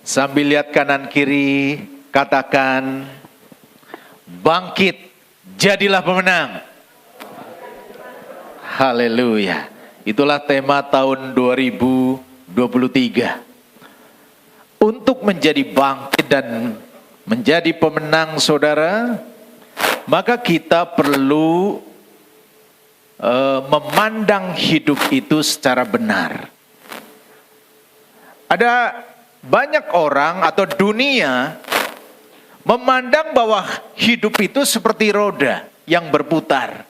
Sambil lihat kanan kiri, katakan, bangkit, jadilah pemenang. Haleluya. Itulah tema tahun 2023. Untuk menjadi bangkit dan menjadi pemenang, saudara, maka kita perlu memandang hidup itu secara benar. Ada banyak orang atau dunia memandang bahwa hidup itu seperti roda yang berputar.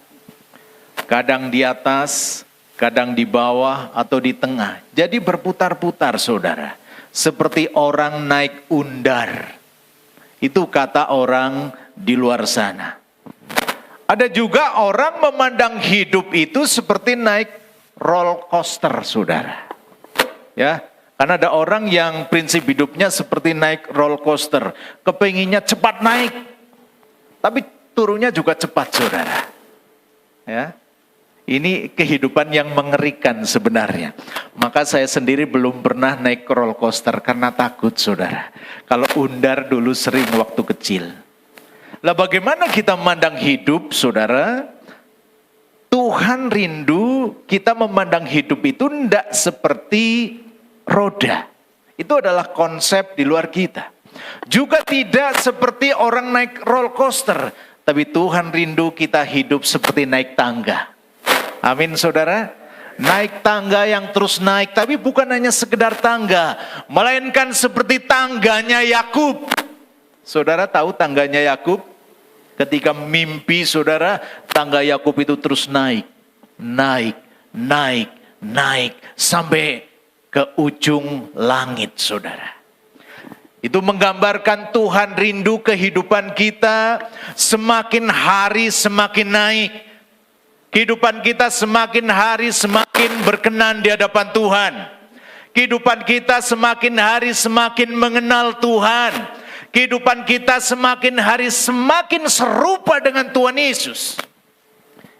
Kadang di atas, kadang di bawah atau di tengah. Jadi berputar-putar, saudara. Seperti orang naik undar. Itu kata orang di luar sana. Ada juga orang memandang hidup itu seperti naik roller coaster, saudara. Ya, karena ada orang yang prinsip hidupnya seperti naik roller coaster. Kepenginnya cepat naik, tapi turunnya juga cepat, saudara. Ya, ini kehidupan yang mengerikan sebenarnya. Maka saya sendiri belum pernah naik roller coaster karena takut, saudara. Kalau undar dulu sering waktu kecil. Lah bagaimana kita memandang hidup, saudara? Tuhan rindu kita memandang hidup itu tidak seperti roda. Itu adalah konsep di luar kita. Juga tidak seperti orang naik roller coaster. Tapi Tuhan rindu kita hidup seperti naik tangga. Amin, saudara. Naik tangga yang terus naik, tapi bukan hanya sekedar tangga, melainkan seperti tangganya Yakub. Saudara tahu tangganya Yakub? Ketika mimpi, saudara, tangga Yakub itu terus naik, naik, naik, naik sampai ke ujung langit, saudara. Itu menggambarkan Tuhan rindu kehidupan kita semakin hari semakin naik. Kehidupan kita semakin hari semakin berkenan di hadapan Tuhan. Kehidupan kita semakin hari semakin mengenal Tuhan. Kehidupan kita semakin hari semakin serupa dengan Tuhan Yesus.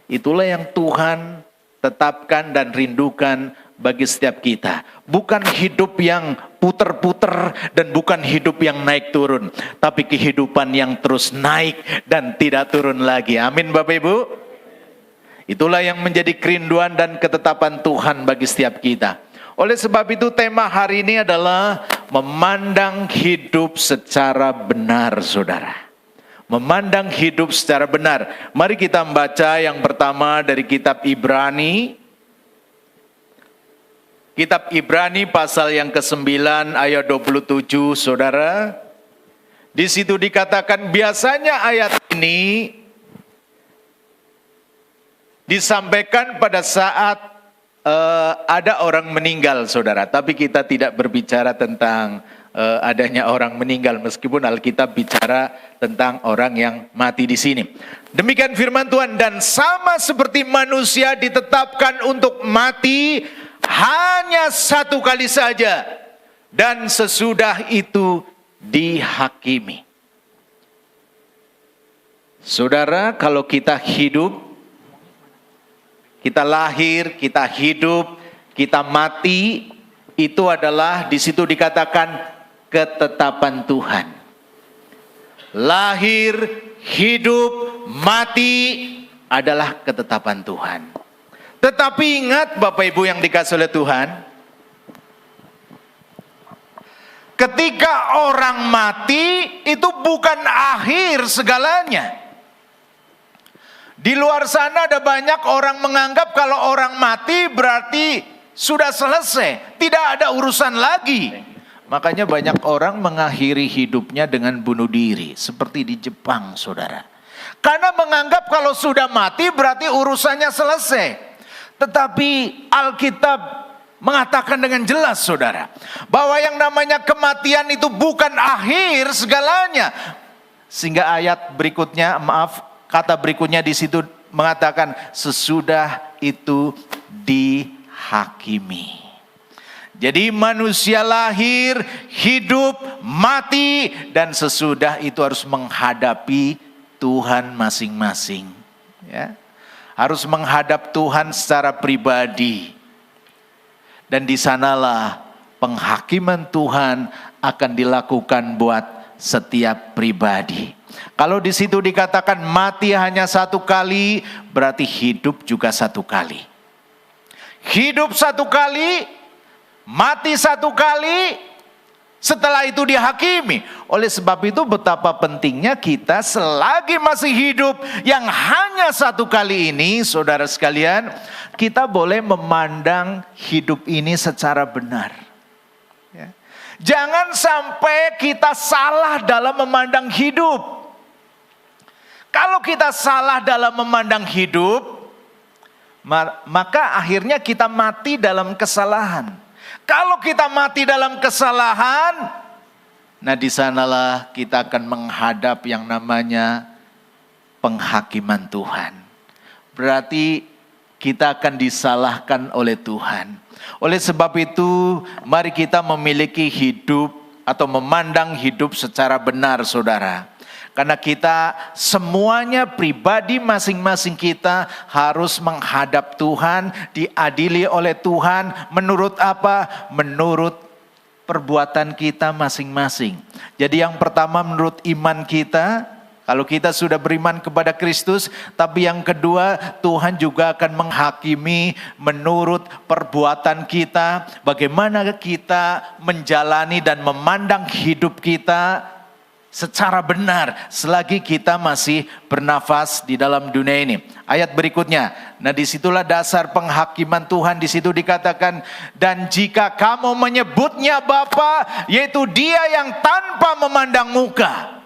Itulah yang Tuhan tetapkan dan rindukan bagi setiap kita. Bukan hidup yang puter-puter dan bukan hidup yang naik turun. Tapi kehidupan yang terus naik dan tidak turun lagi. Amin, Bapak Ibu. Itulah yang menjadi kerinduan dan ketetapan Tuhan bagi setiap kita. Oleh sebab itu tema hari ini adalah memandang hidup secara benar, saudara. Memandang hidup secara benar. Mari kita membaca yang pertama dari kitab Ibrani. Kitab Ibrani pasal yang ke-9 ayat 27, saudara. Di situ dikatakan biasanya ayat ini disampaikan pada saat ada orang meninggal, saudara. Tapi kita tidak berbicara tentang adanya orang meninggal, meskipun Alkitab bicara tentang orang yang mati di sini. Demikian firman Tuhan, dan sama seperti manusia ditetapkan untuk mati hanya satu kali saja, dan sesudah itu dihakimi. Saudara, kalau kita hidup, kita lahir, kita hidup, kita mati, itu adalah di situ dikatakan ketetapan Tuhan. Lahir, hidup, mati adalah ketetapan Tuhan. Tetapi ingat Bapak Ibu yang dikasihi oleh Tuhan, ketika orang mati itu bukan akhir segalanya. Di luar sana ada banyak orang menganggap kalau orang mati berarti sudah selesai, tidak ada urusan lagi. Makanya banyak orang mengakhiri hidupnya dengan bunuh diri, seperti di Jepang, saudara. Karena menganggap kalau sudah mati berarti urusannya selesai. Tetapi Alkitab mengatakan dengan jelas, saudara, bahwa yang namanya kematian itu bukan akhir segalanya. Sehingga ayat berikutnya, kata berikutnya di situ mengatakan sesudah itu dihakimi. Jadi manusia lahir, hidup, mati, dan sesudah itu harus menghadapi Tuhan masing-masing. Ya, harus menghadap Tuhan secara pribadi. Dan di sanalah penghakiman Tuhan akan dilakukan buat setiap pribadi. Kalau di situ dikatakan mati hanya satu kali, berarti hidup juga satu kali. Hidup satu kali, mati satu kali, setelah itu dihakimi. Oleh sebab itu betapa pentingnya kita selagi masih hidup yang hanya satu kali ini, saudara sekalian, kita boleh memandang hidup ini secara benar. Ya. Jangan sampai kita salah dalam memandang hidup. Kalau kita salah dalam memandang hidup, maka akhirnya kita mati dalam kesalahan. Kalau kita mati dalam kesalahan, nah di sanalah kita akan menghadap yang namanya penghakiman Tuhan. Berarti kita akan disalahkan oleh Tuhan. Oleh sebab itu, mari kita memiliki hidup atau memandang hidup secara benar, saudara. Karena kita semuanya pribadi masing-masing kita harus menghadap Tuhan, diadili oleh Tuhan. Menurut apa? Menurut perbuatan kita masing-masing. Jadi yang pertama menurut iman kita, kalau kita sudah beriman kepada Kristus. Tapi yang kedua, Tuhan juga akan menghakimi menurut perbuatan kita. Bagaimana kita menjalani dan memandang hidup kita secara benar selagi kita masih bernafas di dalam dunia ini. Ayat berikutnya. Nah, disitulah dasar penghakiman Tuhan. Di situ dikatakan, dan jika kamu menyebutnya Bapa, yaitu Dia yang tanpa memandang muka,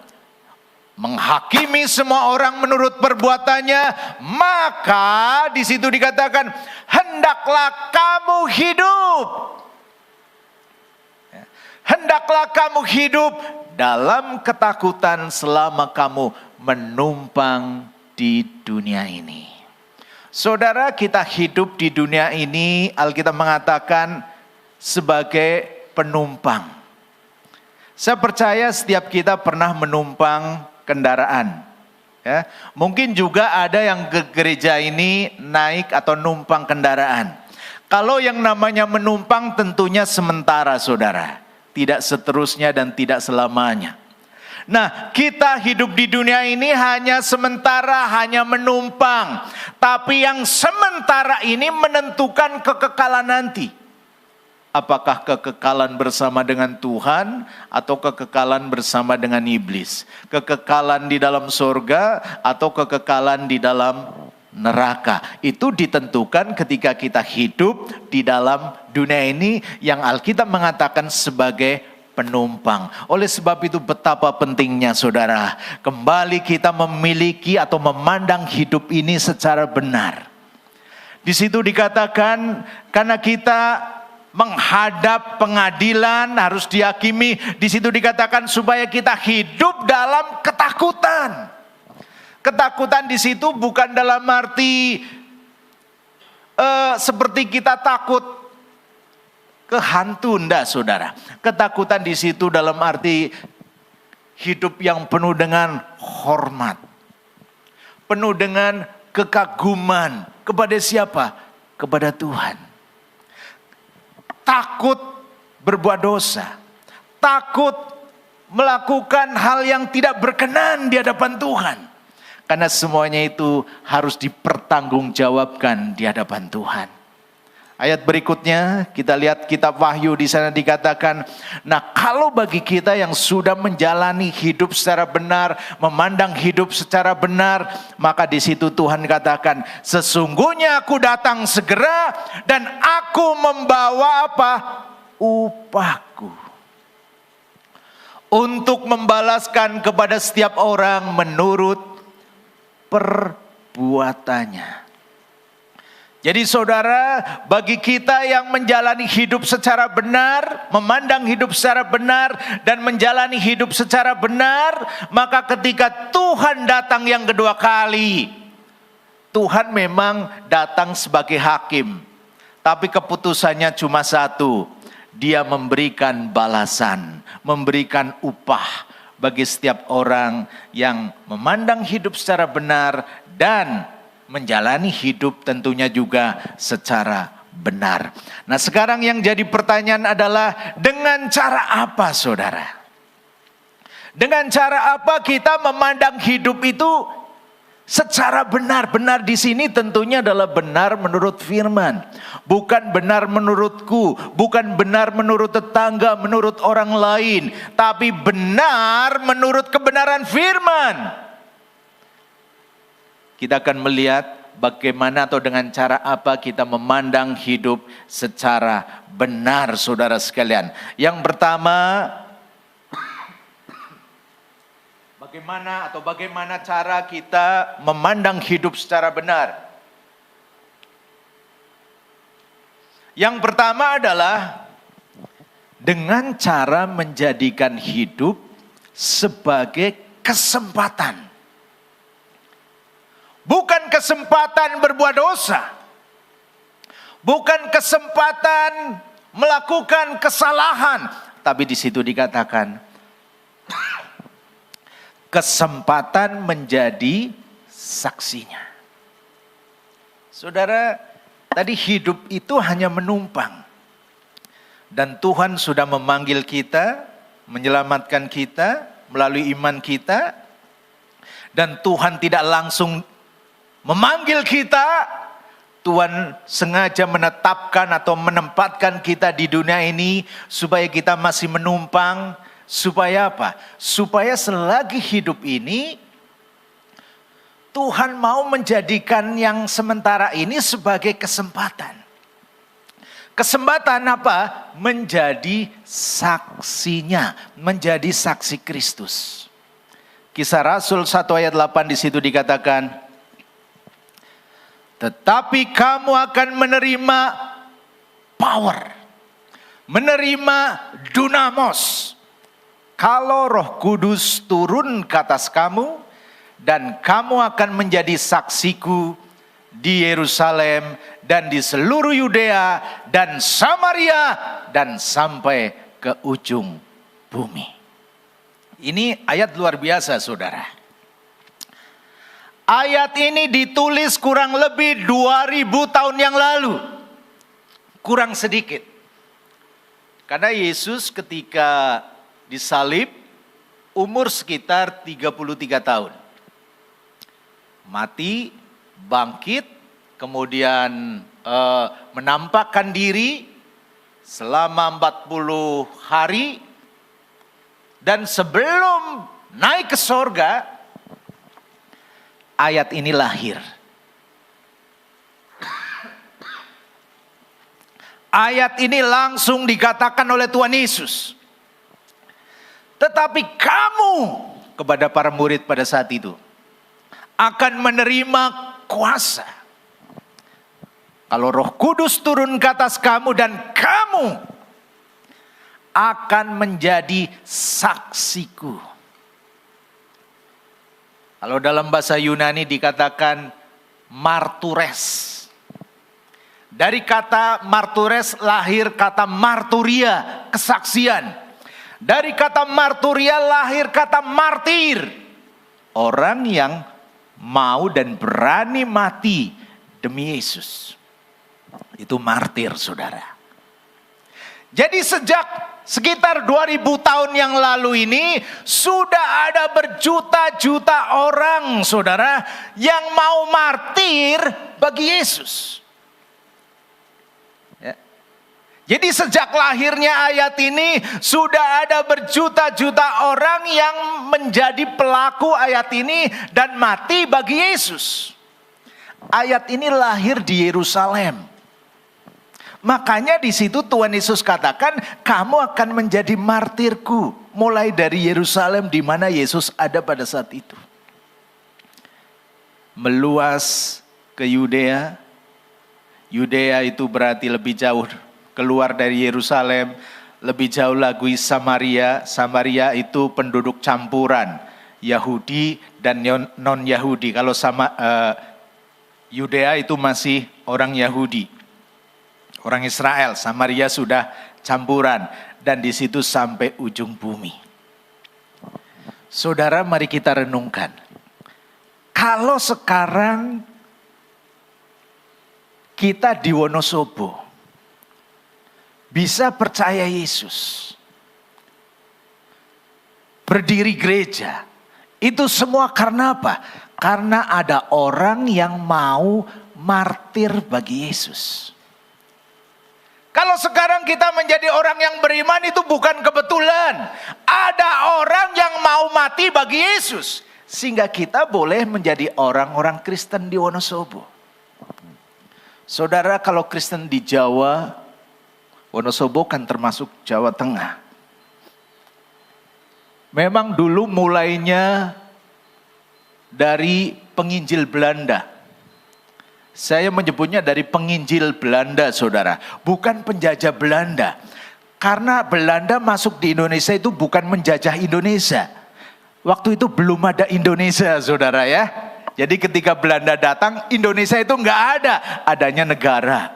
menghakimi semua orang menurut perbuatannya, maka di situ dikatakan, hendaklah kamu hidup. Hendaklah kamu hidup dalam ketakutan selama kamu menumpang di dunia ini. Saudara, kita hidup di dunia ini, Alkitab mengatakan sebagai penumpang. Saya percaya setiap kita pernah menumpang kendaraan. Ya, mungkin juga ada yang ke gereja ini naik atau numpang kendaraan. Kalau yang namanya menumpang tentunya sementara, saudara. Tidak seterusnya dan tidak selamanya. Nah, kita hidup di dunia ini hanya sementara, hanya menumpang. Tapi yang sementara ini menentukan kekekalan nanti. Apakah kekekalan bersama dengan Tuhan atau kekekalan bersama dengan iblis? Kekekalan di dalam surga atau kekekalan di dalam neraka. Itu ditentukan ketika kita hidup di dalam dunia ini yang Alkitab mengatakan sebagai penumpang. Oleh sebab itu betapa pentingnya, saudara, kembali kita memiliki atau memandang hidup ini secara benar. Di situ dikatakan karena kita menghadap pengadilan harus dihakimi. Di situ dikatakan supaya kita hidup dalam ketakutan. Ketakutan di situ bukan dalam arti seperti kita takut ke hantu, enggak, saudara. Ketakutan di situ dalam arti hidup yang penuh dengan hormat, penuh dengan kekaguman kepada siapa? Kepada Tuhan. Takut berbuat dosa, takut melakukan hal yang tidak berkenan di hadapan Tuhan. Karena semuanya itu harus dipertanggungjawabkan di hadapan Tuhan. Ayat berikutnya kita lihat kitab Wahyu, di sana dikatakan, nah kalau bagi kita yang sudah menjalani hidup secara benar, memandang hidup secara benar, maka di situ Tuhan katakan, sesungguhnya aku datang segera dan aku membawa apa? Upahku. Untuk membalaskan kepada setiap orang menurut perbuatannya. Jadi saudara, bagi kita yang menjalani hidup secara benar, memandang hidup secara benar, dan menjalani hidup secara benar, maka ketika Tuhan datang yang kedua kali, Tuhan memang datang sebagai hakim. Tapi keputusannya cuma satu, Dia memberikan balasan, memberikan upah bagi setiap orang yang memandang hidup secara benar dan menjalani hidup tentunya juga secara benar. Nah, sekarang yang jadi pertanyaan adalah dengan cara apa, saudara? Dengan cara apa kita memandang hidup itu secara benar? Benar di sini tentunya adalah benar menurut firman. Bukan benar menurutku, bukan benar menurut tetangga, menurut orang lain, tapi benar menurut kebenaran firman. Kita akan melihat bagaimana atau dengan cara apa kita memandang hidup secara benar, saudara sekalian. Yang pertama, bagaimana cara kita memandang hidup secara benar. Yang pertama adalah dengan cara menjadikan hidup sebagai kesempatan. Bukan kesempatan berbuat dosa. Bukan kesempatan melakukan kesalahan. Tapi di situ dikatakan kesempatan menjadi saksinya. Saudara, tadi hidup itu hanya menumpang. Dan Tuhan sudah memanggil kita, menyelamatkan kita melalui iman kita. Dan Tuhan tidak langsung memanggil kita, Tuhan sengaja menetapkan atau menempatkan kita di dunia ini supaya kita masih menumpang. Supaya apa? Supaya selagi hidup ini Tuhan mau menjadikan yang sementara ini sebagai kesempatan. Kesempatan apa? Menjadi saksinya, menjadi saksi Kristus. Kisah Rasul 1 ayat 8 di situ dikatakan, tetapi kamu akan menerima power, menerima dunamos, kalau Roh Kudus turun ke atas kamu, dan kamu akan menjadi saksiku di Yerusalem dan di seluruh Yudea dan Samaria dan sampai ke ujung bumi. Ini ayat luar biasa, saudara. Ayat ini ditulis kurang lebih 2000 tahun yang lalu. Kurang sedikit. Karena Yesus ketika disalib umur sekitar 33 tahun. Mati, bangkit, kemudian menampakkan diri selama 40 hari. Dan sebelum naik ke sorga, ayat ini lahir. Ayat ini langsung dikatakan oleh Tuhan Yesus. Tetapi kamu, kepada para murid pada saat itu, akan menerima kuasa. Kalau Roh Kudus turun ke atas kamu dan kamu akan menjadi saksiku. Kalau dalam bahasa Yunani dikatakan martures. Dari kata martures lahir kata marturia, kesaksian. Dari kata marturia lahir kata martir. Orang yang mau dan berani mati demi Yesus. Itu martir, saudara. Jadi sejak sekitar 2000 tahun yang lalu ini sudah ada berjuta-juta orang, saudara, yang mau martir bagi Yesus. Ya. Jadi sejak lahirnya ayat ini sudah ada berjuta-juta orang yang menjadi pelaku ayat ini dan mati bagi Yesus. Ayat ini lahir di Yerusalem. Makanya di situ Tuhan Yesus katakan, kamu akan menjadi martirku. Mulai dari Yerusalem di mana Yesus ada pada saat itu. Meluas ke Yudea. Yudea itu berarti lebih jauh keluar dari Yerusalem. Lebih jauh lagi Samaria. Samaria itu penduduk campuran. Yahudi dan non-Yahudi. Kalau Yudea itu masih orang Yahudi. Orang Israel, Samaria sudah campuran. Dan di situ sampai ujung bumi. Saudara, mari kita renungkan. Kalau sekarang kita di Wonosobo. bisa percaya Yesus, berdiri gereja. Itu semua karena apa? Karena ada orang yang mau martir bagi Yesus. Kalau sekarang kita menjadi orang yang beriman itu bukan kebetulan. Ada orang yang mau mati bagi Yesus. Sehingga kita boleh menjadi orang-orang Kristen di Wonosobo. Saudara, kalau Kristen di Jawa, Wonosobo kan termasuk Jawa Tengah. Memang dulu mulainya dari penginjil Belanda. Saya menyebutnya dari penginjil Belanda, saudara. Bukan penjajah Belanda. Karena Belanda masuk di Indonesia itu bukan menjajah Indonesia. Waktu itu belum ada Indonesia, saudara ya. Jadi ketika Belanda datang, Indonesia itu nggak ada. Adanya negara.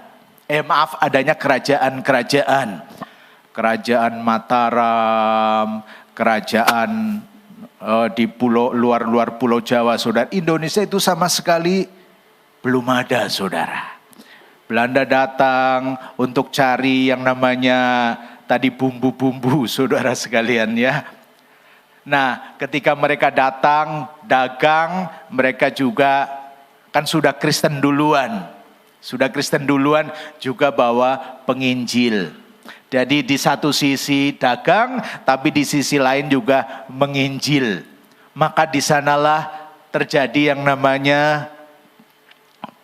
Adanya kerajaan-kerajaan. Kerajaan Mataram, kerajaan di luar Pulau Jawa, saudara. Indonesia itu sama sekali belum ada, saudara. Belanda datang untuk cari yang namanya tadi bumbu-bumbu, saudara sekalian ya. Nah, ketika mereka datang, dagang, mereka juga kan sudah Kristen duluan. Sudah Kristen duluan juga bawa penginjil. Jadi di satu sisi dagang, tapi di sisi lain juga menginjil. Maka di sanalah terjadi yang namanya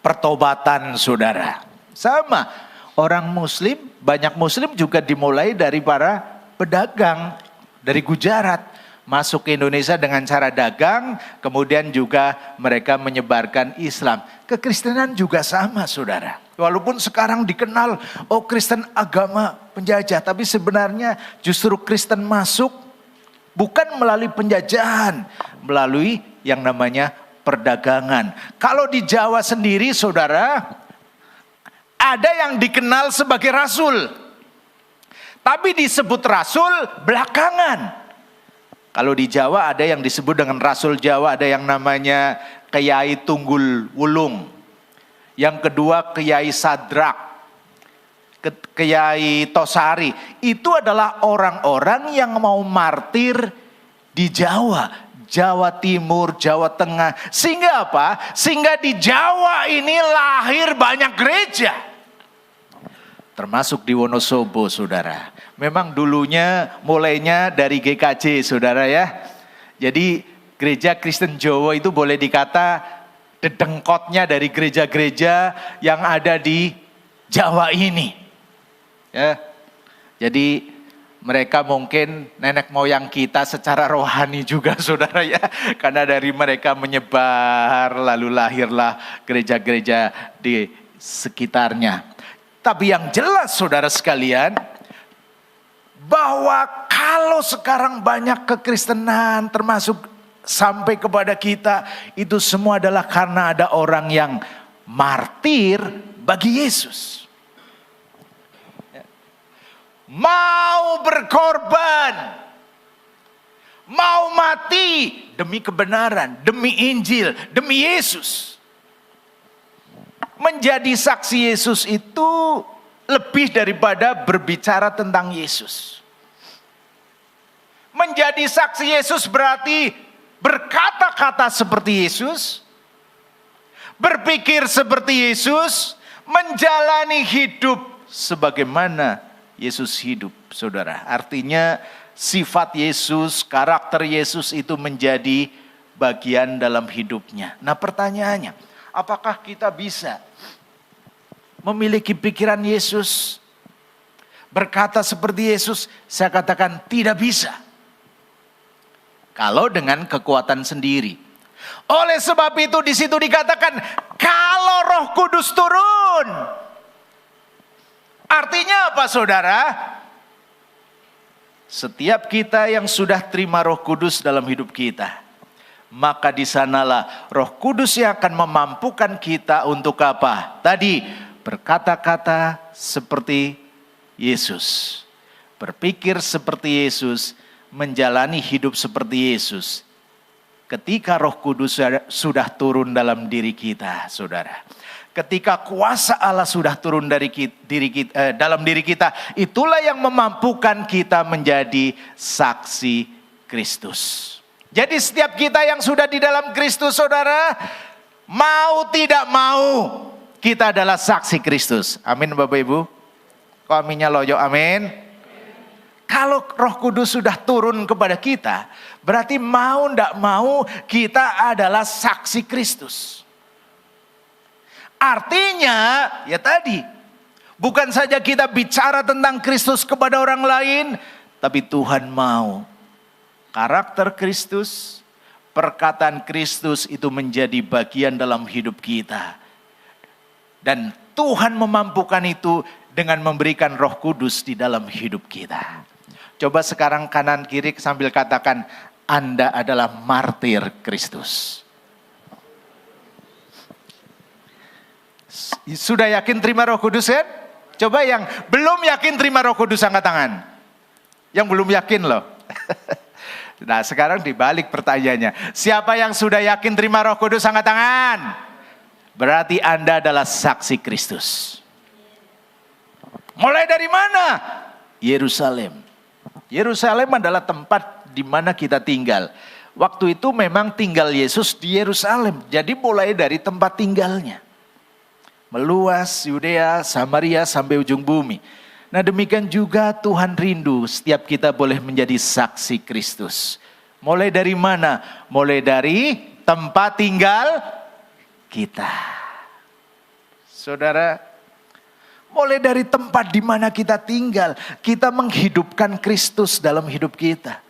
pertobatan, saudara. Sama, orang Muslim, banyak Muslim juga dimulai dari para pedagang dari Gujarat. Masuk ke Indonesia dengan cara dagang, kemudian juga mereka menyebarkan Islam. Kekristenan juga sama, saudara. Walaupun sekarang dikenal, Kristen agama penjajah. Tapi sebenarnya justru Kristen masuk bukan melalui penjajahan, melalui yang namanya perdagangan. Kalau di Jawa sendiri, saudara, ada yang dikenal sebagai rasul. Tapi disebut rasul belakangan. Kalau di Jawa ada yang disebut dengan rasul Jawa, ada yang namanya Kyai Tunggul Wulung. Yang kedua Kyai Sadrak, Kyai Tosari. Itu adalah orang-orang yang mau martir di Jawa. Jawa Timur, Jawa Tengah. Sehingga apa? Sehingga di Jawa ini lahir banyak gereja. Termasuk di Wonosobo, saudara. Memang dulunya mulainya dari GKJ, saudara ya. Jadi gereja Kristen Jawa itu boleh dikata dedengkotnya dari gereja-gereja yang ada di Jawa ini. Ya. Jadi mereka mungkin nenek moyang kita secara rohani juga, saudara ya. Karena dari mereka menyebar, lalu lahirlah gereja-gereja di sekitarnya. Tapi yang jelas, saudara sekalian, bahwa kalau sekarang banyak kekristenan termasuk sampai kepada kita, itu semua adalah karena ada orang yang martir bagi Yesus. Mau berkorban, mau mati demi kebenaran, demi Injil, demi Yesus. Menjadi saksi Yesus itu lebih daripada berbicara tentang Yesus. Menjadi saksi Yesus berarti berkata-kata seperti Yesus, berpikir seperti Yesus, menjalani hidup sebagaimana Yesus hidup, saudara. Artinya sifat Yesus, karakter Yesus itu menjadi bagian dalam hidupnya. Nah pertanyaannya, apakah kita bisa memiliki pikiran Yesus, berkata seperti Yesus? Saya katakan tidak bisa. Kalau dengan kekuatan sendiri. Oleh sebab itu di situ dikatakan kalau Roh Kudus turun. Artinya apa, saudara? Setiap kita yang sudah terima Roh Kudus dalam hidup kita, maka di sanalah Roh Kudus yang akan memampukan kita untuk apa? Tadi berkata-kata seperti Yesus, berpikir seperti Yesus, menjalani hidup seperti Yesus. Ketika Roh Kudus sudah turun dalam diri kita, saudara. Ketika kuasa Allah sudah turun dalam diri kita, itulah yang memampukan kita menjadi saksi Kristus. Jadi setiap kita yang sudah di dalam Kristus, saudara, mau tidak mau, kita adalah saksi Kristus. Amin Bapak Ibu. Kok aminnya loyo, amin. Kalau Roh Kudus sudah turun kepada kita, berarti mau tidak mau kita adalah saksi Kristus. Artinya, ya tadi, bukan saja kita bicara tentang Kristus kepada orang lain, tapi Tuhan mau karakter Kristus, perkataan Kristus itu menjadi bagian dalam hidup kita. Dan Tuhan memampukan itu dengan memberikan Roh Kudus di dalam hidup kita. Coba sekarang kanan kiri sambil katakan, Anda adalah martir Kristus. Sudah yakin terima Roh Kudus kan? Coba yang belum yakin terima Roh Kudus angkat tangan. Yang belum yakin loh. Nah sekarang dibalik pertanyaannya. Siapa yang sudah yakin terima Roh Kudus angkat tangan? Berarti Anda adalah saksi Kristus. Mulai dari mana? Yerusalem. Yerusalem adalah tempat di mana kita tinggal. Waktu itu memang tinggal Yesus di Yerusalem. Jadi mulai dari tempat tinggalnya. Meluas Yudea, Samaria sampai ujung bumi. Nah demikian juga Tuhan rindu setiap kita boleh menjadi saksi Kristus. Mulai dari mana? Mulai dari tempat tinggal kita. Saudara, mulai dari tempat di mana kita tinggal, kita menghidupkan Kristus dalam hidup kita.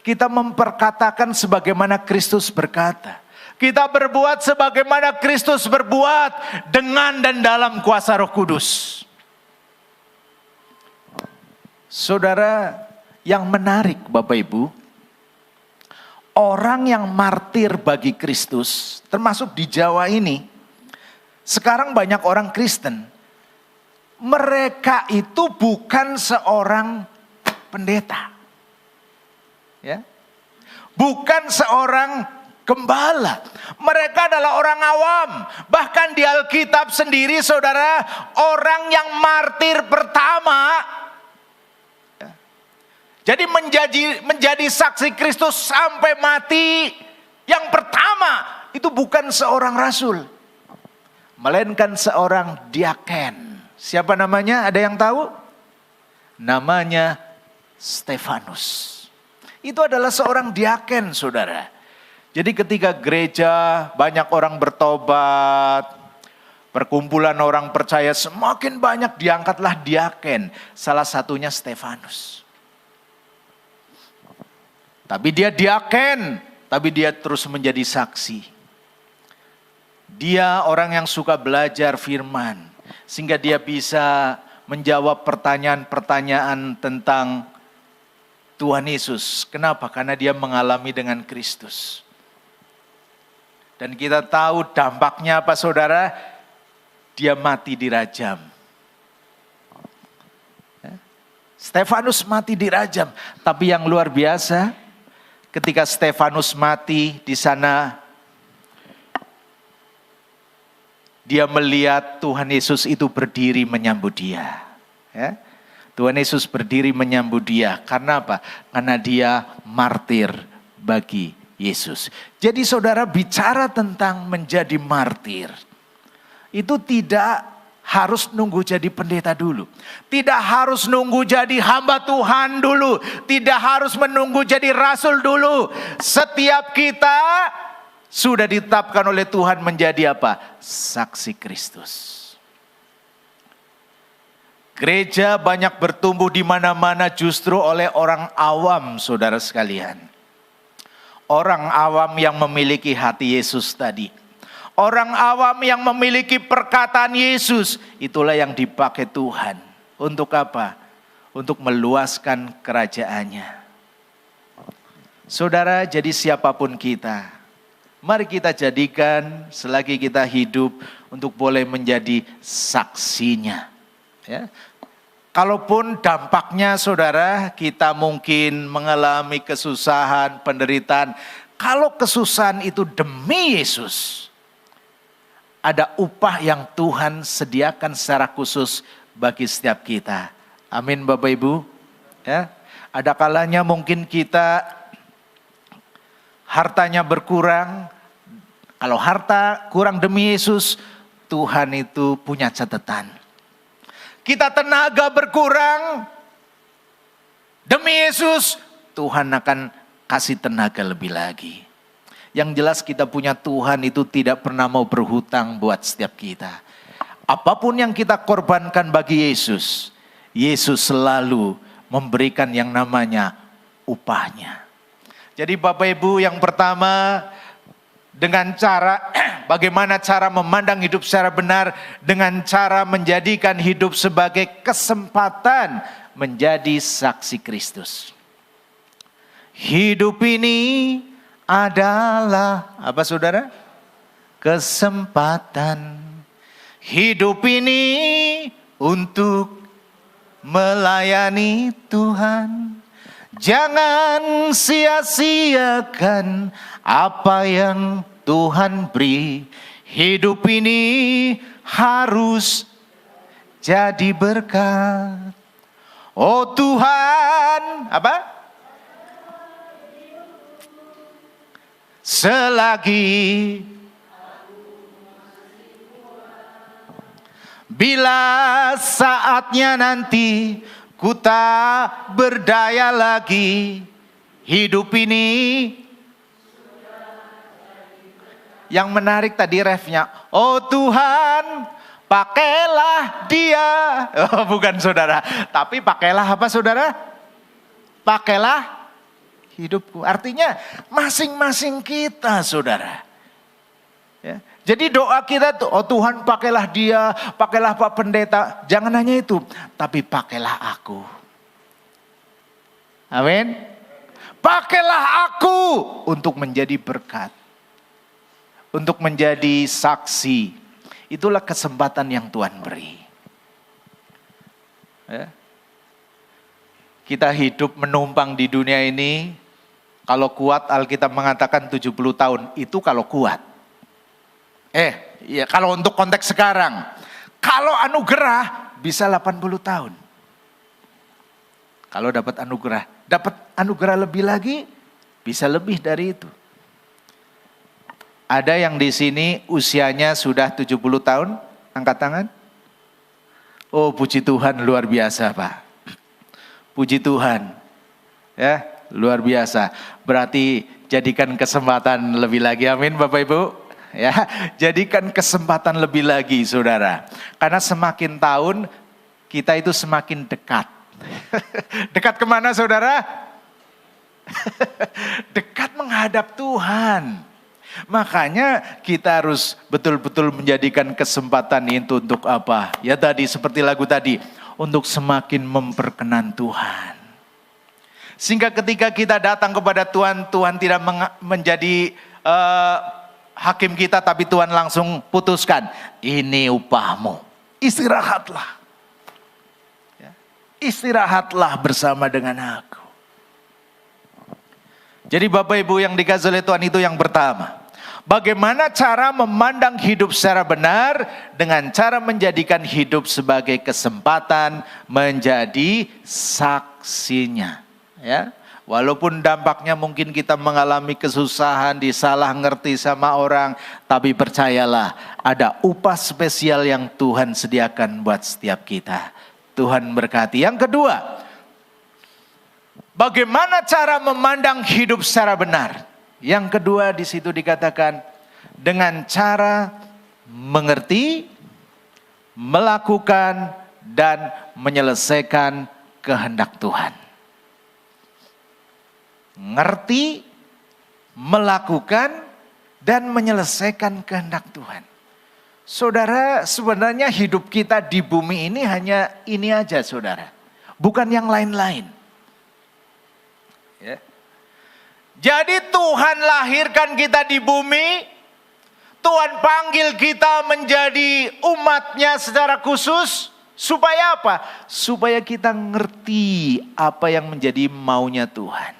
Kita memperkatakan sebagaimana Kristus berkata. Kita berbuat sebagaimana Kristus berbuat dengan dan dalam kuasa Roh Kudus. Saudara, yang menarik Bapak Ibu, orang yang martir bagi Kristus, termasuk di Jawa ini, sekarang banyak orang Kristen, mereka itu bukan seorang pendeta. Ya. Bukan seorang gembala. Mereka adalah orang awam. Bahkan di Alkitab sendiri saudara, orang yang martir pertama, jadi menjadi saksi Kristus sampai mati, yang pertama itu bukan seorang rasul, melainkan seorang diaken. Siapa namanya? Ada yang tahu? Namanya Stefanus. Itu adalah seorang diaken saudara. Jadi ketika gereja banyak orang bertobat, perkumpulan orang percaya semakin banyak, diangkatlah diaken. Salah satunya Stefanus. Tapi dia diaken, tapi dia terus menjadi saksi. Dia orang yang suka belajar firman, sehingga dia bisa menjawab pertanyaan-pertanyaan tentang Tuhan Yesus. Kenapa? Karena dia mengalami dengan Kristus. Dan kita tahu dampaknya apa saudara? Dia mati dirajam. Stefanus mati dirajam. Tapi yang luar biasa, ketika Stefanus mati di sana, dia melihat Tuhan Yesus itu berdiri menyambut dia. Ya. Tuhan Yesus berdiri menyambut dia. Karena apa? Karena dia martir bagi Yesus. Jadi saudara, bicara tentang menjadi martir, itu tidak harus nunggu jadi pendeta dulu. Tidak harus nunggu jadi hamba Tuhan dulu. Tidak harus menunggu jadi rasul dulu. Setiap kita sudah ditetapkan oleh Tuhan menjadi apa? Saksi Kristus. Gereja banyak bertumbuh di mana-mana justru oleh orang awam, saudara sekalian. Orang awam yang memiliki hati Yesus tadi. Orang awam yang memiliki perkataan Yesus. Itulah yang dipakai Tuhan. Untuk apa? Untuk meluaskan kerajaannya. Saudara, jadi siapapun kita, mari kita jadikan selagi kita hidup untuk boleh menjadi saksinya. Ya. Kalaupun dampaknya saudara, kita mungkin mengalami kesusahan, penderitaan. Kalau kesusahan itu demi Yesus, ada upah yang Tuhan sediakan secara khusus bagi setiap kita. Amin Bapak Ibu. Ya, ada kalanya mungkin kita hartanya berkurang. Kalau harta kurang demi Yesus, Tuhan itu punya catatan. Kita tenaga berkurang demi Yesus, Tuhan akan kasih tenaga lebih lagi. Yang jelas kita punya Tuhan itu tidak pernah mau berhutang buat setiap kita. Apapun yang kita korbankan bagi Yesus, Yesus selalu memberikan yang namanya upahnya. Jadi Bapak Ibu, yang pertama, dengan cara bagaimana cara memandang hidup secara benar, dengan cara menjadikan hidup sebagai kesempatan menjadi saksi Kristus. Hidup ini adalah apa saudara? Kesempatan. Hidup ini untuk melayani Tuhan. Jangan sia-siakan apa yang Tuhan beri. Hidup ini harus jadi berkat. Oh Tuhan, apa? Selagi bila saatnya nanti ku tak berdaya lagi, hidup ini. Yang menarik tadi refnya, oh Tuhan, pakailah dia. Oh, bukan saudara, tapi pakailah apa saudara? Pakailah hidupku. Artinya masing-masing kita saudara. Ya. Jadi doa kita tuh, oh Tuhan pakailah dia, pakailah Pak Pendeta. Jangan hanya itu, tapi pakailah aku. Amin. Pakailah aku untuk menjadi berkat. Untuk menjadi saksi. Itulah kesempatan yang Tuhan beri. Ya. Kita hidup menumpang di dunia ini. Kalau kuat Alkitab mengatakan 70 tahun, itu kalau kuat. Ya kalau untuk konteks sekarang, kalau anugerah bisa 80 tahun. Kalau dapat anugerah lebih lagi, bisa lebih dari itu. Ada yang di sini usianya sudah 70 tahun, angkat tangan. Oh puji Tuhan, luar biasa Pak. Puji Tuhan. Ya. Luar biasa. Berarti jadikan kesempatan lebih lagi. Amin Bapak Ibu. Ya, jadikan kesempatan lebih lagi saudara. Karena semakin tahun kita itu semakin dekat. Dekat kemana saudara? Dekat menghadap Tuhan. Makanya kita harus betul-betul menjadikan kesempatan itu untuk apa? Ya tadi seperti lagu tadi. Untuk semakin memperkenan Tuhan. Sehingga ketika kita datang kepada Tuhan, Tuhan tidak menjadi hakim kita, tapi Tuhan langsung putuskan, ini upahmu, istirahatlah. Ya. Istirahatlah bersama dengan aku. Jadi Bapak Ibu yang dikasihi oleh Tuhan, itu yang pertama. Bagaimana cara memandang hidup secara benar, dengan cara menjadikan hidup sebagai kesempatan menjadi saksinya. Ya, walaupun dampaknya mungkin kita mengalami kesusahan, disalah ngerti sama orang, tapi percayalah ada upah spesial yang Tuhan sediakan buat setiap kita. Tuhan berkati. Yang kedua, bagaimana cara memandang hidup secara benar? Yang kedua di situ dikatakan dengan cara mengerti, melakukan dan menyelesaikan kehendak Tuhan. Ngerti, melakukan, dan menyelesaikan kehendak Tuhan. Saudara, sebenarnya hidup kita di bumi ini hanya ini aja saudara. Bukan yang lain-lain. Ya. Jadi Tuhan lahirkan kita di bumi. Tuhan panggil kita menjadi umatnya secara khusus. Supaya apa? Supaya kita ngerti apa yang menjadi maunya Tuhan.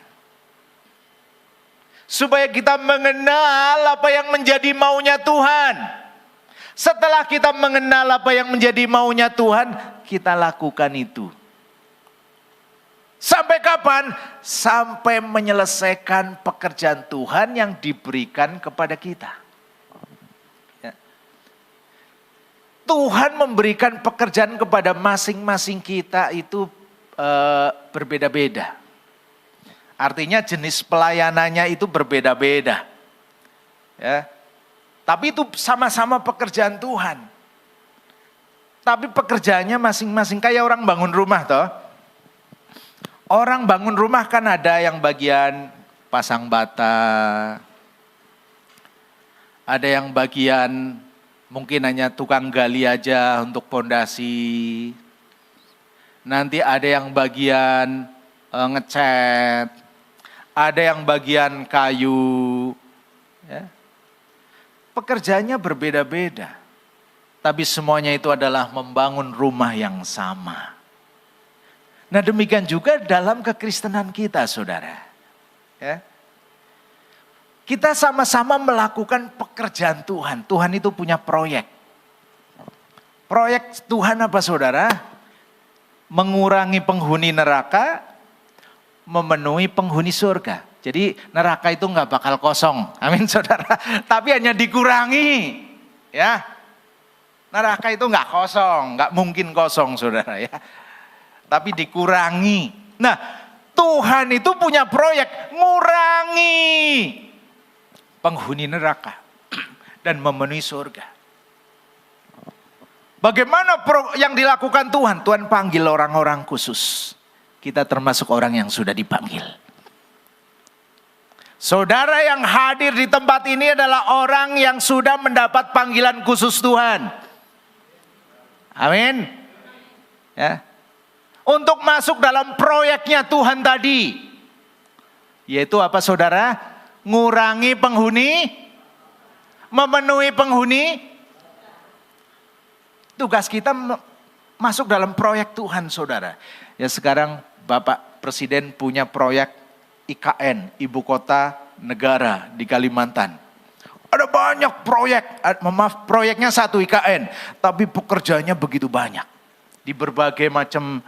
Supaya kita mengenal apa yang menjadi maunya Tuhan. Setelah kita mengenal apa yang menjadi maunya Tuhan, kita lakukan itu. Sampai kapan? Sampai menyelesaikan pekerjaan Tuhan yang diberikan kepada kita. Ya. Tuhan memberikan pekerjaan kepada masing-masing kita itu berbeda-beda. Artinya jenis pelayanannya itu berbeda-beda. Ya. Tapi itu sama-sama pekerjaan Tuhan. Tapi pekerjaannya masing-masing. Kayak orang bangun rumah toh. Orang bangun rumah kan ada yang bagian pasang bata. Ada yang bagian mungkin hanya tukang gali aja untuk pondasi. Nanti ada yang bagian ngecat. Ada yang bagian kayu. Ya. Pekerjaannya berbeda-beda. Tapi semuanya itu adalah membangun rumah yang sama. Nah demikian juga dalam kekristenan kita saudara. Ya. Kita sama-sama melakukan pekerjaan Tuhan. Tuhan itu punya proyek. Proyek Tuhan apa saudara? Mengurangi penghuni neraka, memenuhi penghuni surga. Jadi neraka itu gak bakal kosong. Amin saudara. Tapi hanya dikurangi. Ya. Neraka itu gak kosong. Gak mungkin kosong saudara ya. Tapi dikurangi. Nah, Tuhan itu punya proyek ngurangi penghuni neraka dan memenuhi surga. Bagaimana yang dilakukan Tuhan? Tuhan panggil orang-orang khusus. Kita termasuk orang yang sudah dipanggil. Saudara yang hadir di tempat ini adalah orang yang sudah mendapat panggilan khusus Tuhan. Amin. Ya. Untuk masuk dalam proyeknya Tuhan tadi. Yaitu apa saudara? Ngurangi penghuni, memenuhi penghuni. Tugas kita masuk dalam proyek Tuhan saudara. Ya sekarang Bapak Presiden punya proyek IKN, Ibu Kota Negara di Kalimantan. Ada banyak proyek, proyeknya satu IKN. Tapi pekerjaannya begitu banyak. Di berbagai macam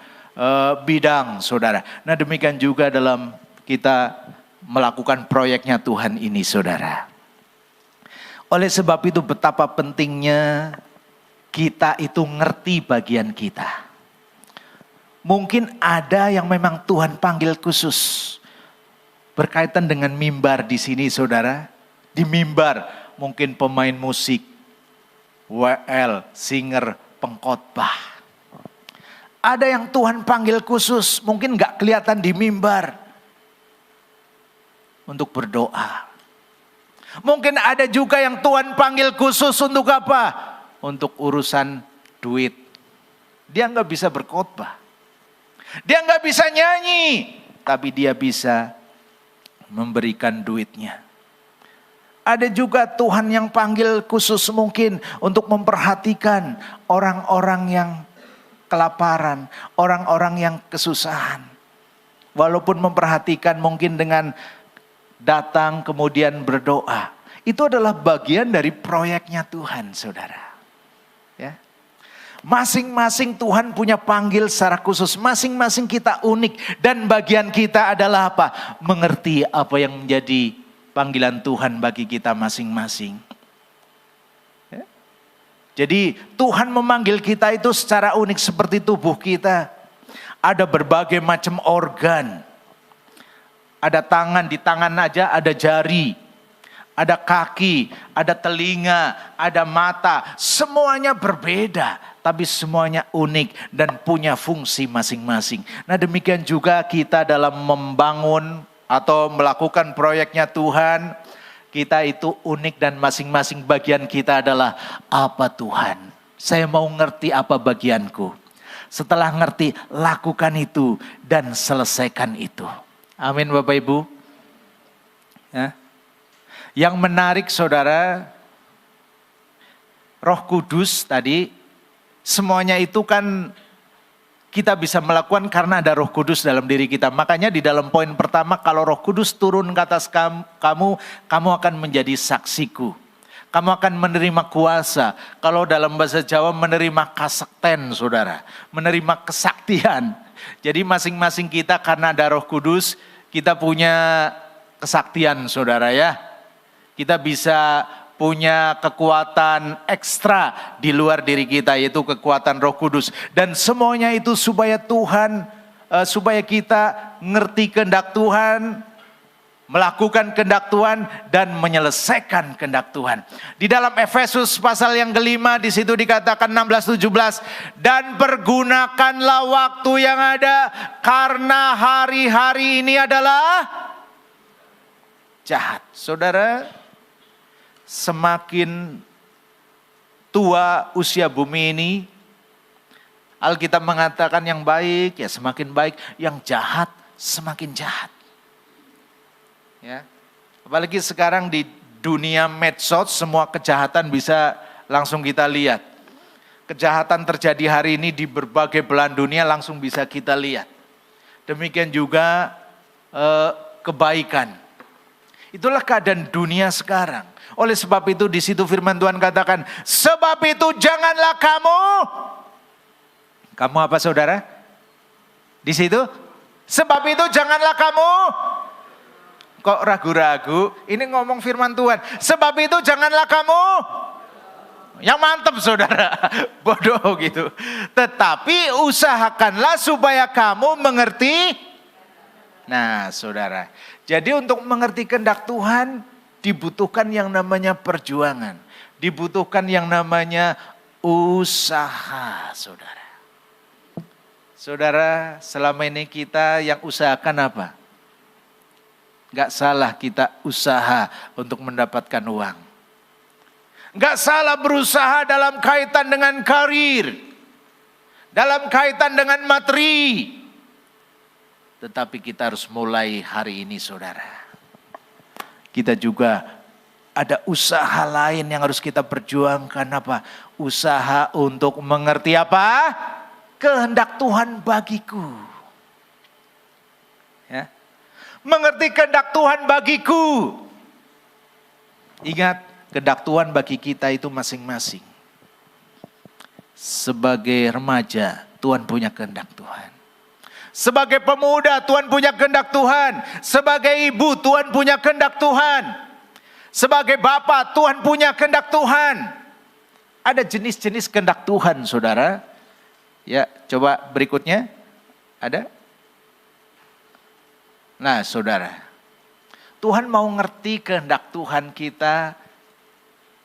bidang saudara. Nah demikian juga dalam kita melakukan proyeknya Tuhan ini saudara. Oleh sebab itu betapa pentingnya kita itu ngerti bagian kita. Mungkin ada yang memang Tuhan panggil khusus. Berkaitan dengan mimbar di sini saudara. Di mimbar mungkin pemain musik, WL, singer, pengkhotbah. Ada yang Tuhan panggil khusus, mungkin gak kelihatan di mimbar. Untuk berdoa. Mungkin ada juga yang Tuhan panggil khusus untuk apa? Untuk urusan duit. Dia gak bisa berkhotbah. Dia gak bisa nyanyi. Tapi dia bisa memberikan duitnya. Ada juga Tuhan yang panggil khusus mungkin untuk memperhatikan orang-orang yang kelaparan, orang-orang yang kesusahan. Walaupun memperhatikan mungkin dengan datang kemudian berdoa. Itu adalah bagian dari proyeknya Tuhan saudara. Ya. Masing-masing Tuhan punya panggil secara khusus. Masing-masing kita unik. Dan bagian kita adalah apa? Mengerti apa yang menjadi panggilan Tuhan bagi kita masing-masing. Jadi Tuhan memanggil kita itu secara unik seperti tubuh kita. Ada berbagai macam organ. Ada tangan, di tangan aja ada jari. Ada kaki, ada telinga, ada mata. Semuanya berbeda. Tapi semuanya unik dan punya fungsi masing-masing. Nah demikian juga kita dalam membangun atau melakukan proyeknya Tuhan. Kita itu unik dan masing-masing bagian kita adalah apa Tuhan. Saya mau ngerti apa bagianku. Setelah ngerti, lakukan itu dan selesaikan itu. Amin Bapak Ibu. Ya. Yang menarik saudara, Roh Kudus tadi, semuanya itu kan kita bisa melakukan karena ada Roh Kudus dalam diri kita. Makanya di dalam poin pertama, kalau Roh Kudus turun ke atas kamu akan menjadi saksiku. Kamu akan menerima kuasa. Kalau dalam bahasa Jawa menerima kasakten, saudara. Menerima kesaktian. Jadi masing-masing kita karena ada Roh Kudus, kita punya kesaktian, saudara ya. Kita bisa punya kekuatan ekstra di luar diri kita, yaitu kekuatan Roh Kudus. Dan semuanya itu supaya supaya kita ngerti kehendak Tuhan, melakukan kehendak Tuhan dan menyelesaikan kehendak Tuhan. Di dalam Efesus pasal yang kelima di situ dikatakan 16-17, dan pergunakanlah waktu yang ada karena hari-hari ini adalah jahat. Saudara, semakin tua usia bumi ini, Alkitab mengatakan yang baik ya semakin baik, yang jahat semakin jahat. Ya. Apalagi sekarang di dunia medsos semua kejahatan bisa langsung kita lihat. Kejahatan terjadi hari ini di berbagai belahan dunia langsung bisa kita lihat. Demikian juga kebaikan. Itulah keadaan dunia sekarang. Oleh sebab itu di situ firman Tuhan katakan, sebab itu janganlah kamu apa saudara? Di situ, sebab itu janganlah kamu. Kok ragu-ragu? Ini ngomong firman Tuhan. Sebab itu janganlah kamu. Yang mantap saudara. Bodoh gitu. Tetapi usahakanlah supaya kamu mengerti. Nah saudara. Jadi untuk mengerti kehendak Tuhan dibutuhkan yang namanya perjuangan. Dibutuhkan yang namanya usaha saudara. Saudara, selama ini kita yang usahakan apa? Gak salah kita usaha untuk mendapatkan uang. Gak salah berusaha dalam kaitan dengan karir. Dalam kaitan dengan materi. Tetapi kita harus mulai hari ini saudara. Kita juga ada usaha lain yang harus kita perjuangkan apa? Usaha untuk mengerti apa? Kehendak Tuhan bagiku. Ya. Mengerti kehendak Tuhan bagiku. Ingat, kehendak Tuhan bagi kita itu masing-masing. Sebagai remaja, Tuhan punya kehendak Tuhan. Sebagai pemuda, Tuhan punya kehendak Tuhan. Sebagai ibu, Tuhan punya kehendak Tuhan. Sebagai bapak, Tuhan punya kehendak Tuhan. Ada jenis-jenis kehendak Tuhan, saudara. Ya, coba berikutnya. Ada? Nah saudara, Tuhan mau ngerti kehendak Tuhan kita.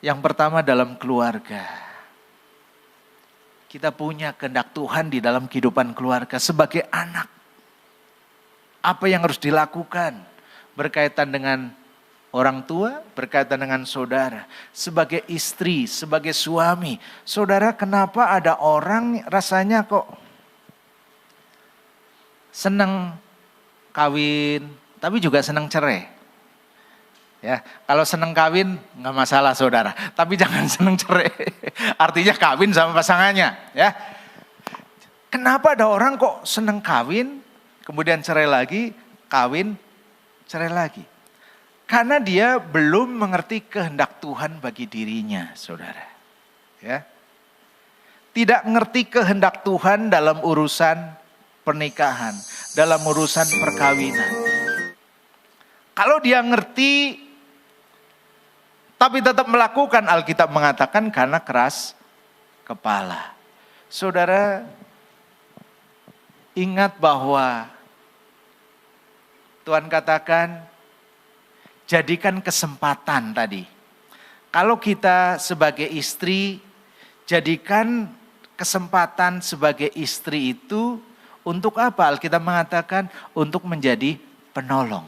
Yang pertama dalam keluarga. Kita punya kehendak Tuhan di dalam kehidupan keluarga sebagai anak. Apa yang harus dilakukan berkaitan dengan orang tua, berkaitan dengan saudara. Sebagai istri, sebagai suami. Saudara, kenapa ada orang rasanya kok senang kawin, tapi juga senang cerai. Ya, kalau senang kawin nggak masalah saudara, tapi jangan senang cerai. Artinya kawin sama pasangannya, ya. Kenapa ada orang kok senang kawin, kemudian cerai lagi, kawin, cerai lagi? Karena dia belum mengerti kehendak Tuhan bagi dirinya, saudara. Ya, tidak mengerti kehendak Tuhan dalam urusan pernikahan, dalam urusan perkawinan. Kalau dia ngerti, tapi tetap melakukan, Alkitab mengatakan karena keras kepala. Saudara, ingat bahwa Tuhan katakan, jadikan kesempatan tadi. Kalau kita sebagai istri, jadikan kesempatan sebagai istri itu untuk apa? Alkitab mengatakan untuk menjadi penolong.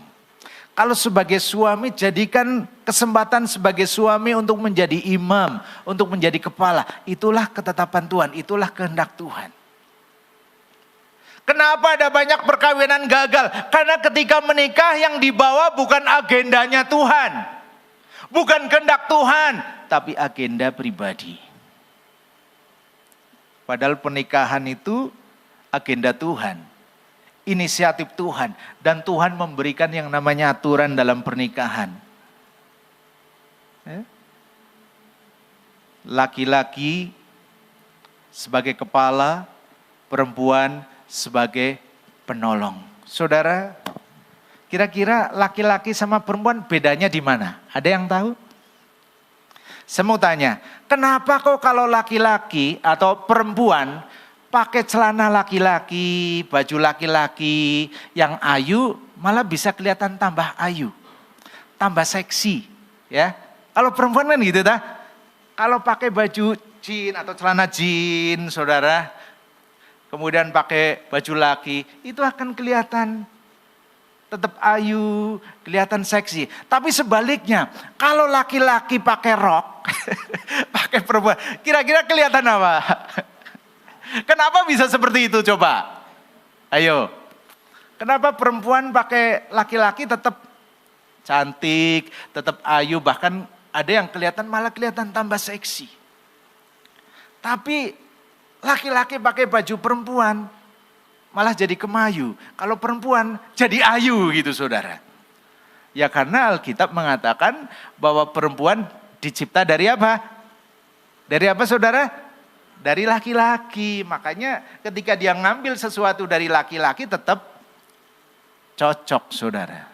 Kalau sebagai suami, jadikan kesempatan sebagai suami untuk menjadi imam, untuk menjadi kepala. Itulah ketetapan Tuhan, itulah kehendak Tuhan. Kenapa ada banyak perkawinan gagal? Karena ketika menikah yang dibawa bukan agendanya Tuhan. Bukan kehendak Tuhan, tapi agenda pribadi. Padahal pernikahan itu agenda Tuhan, inisiatif Tuhan, dan Tuhan memberikan yang namanya aturan dalam pernikahan. laki-laki sebagai kepala, perempuan sebagai penolong. Saudara, kira-kira laki-laki sama perempuan bedanya di mana? Ada yang tahu? Saya mau tanya, kenapa kok kalau laki-laki atau perempuan pakai celana laki-laki, baju laki-laki yang ayu malah bisa kelihatan tambah ayu, tambah seksi, ya? Kalau perempuan kan gitu, dah. Kalau pakai baju jean atau celana jean, saudara, kemudian pakai baju laki, itu akan kelihatan tetap ayu, kelihatan seksi. Tapi sebaliknya, kalau laki-laki pakai rok, pakai perempuan, kira-kira kelihatan apa? Kenapa bisa seperti itu coba? Ayo. Kenapa perempuan pakai laki-laki tetap cantik, tetap ayu, bahkan ada yang kelihatan malah kelihatan tambah seksi. Tapi laki-laki pakai baju perempuan malah jadi kemayu. Kalau perempuan jadi ayu gitu, saudara. Ya karena Alkitab mengatakan bahwa perempuan dicipta dari apa? Dari apa, saudara? Dari laki-laki. Makanya ketika dia ngambil sesuatu dari laki-laki tetap cocok, saudara.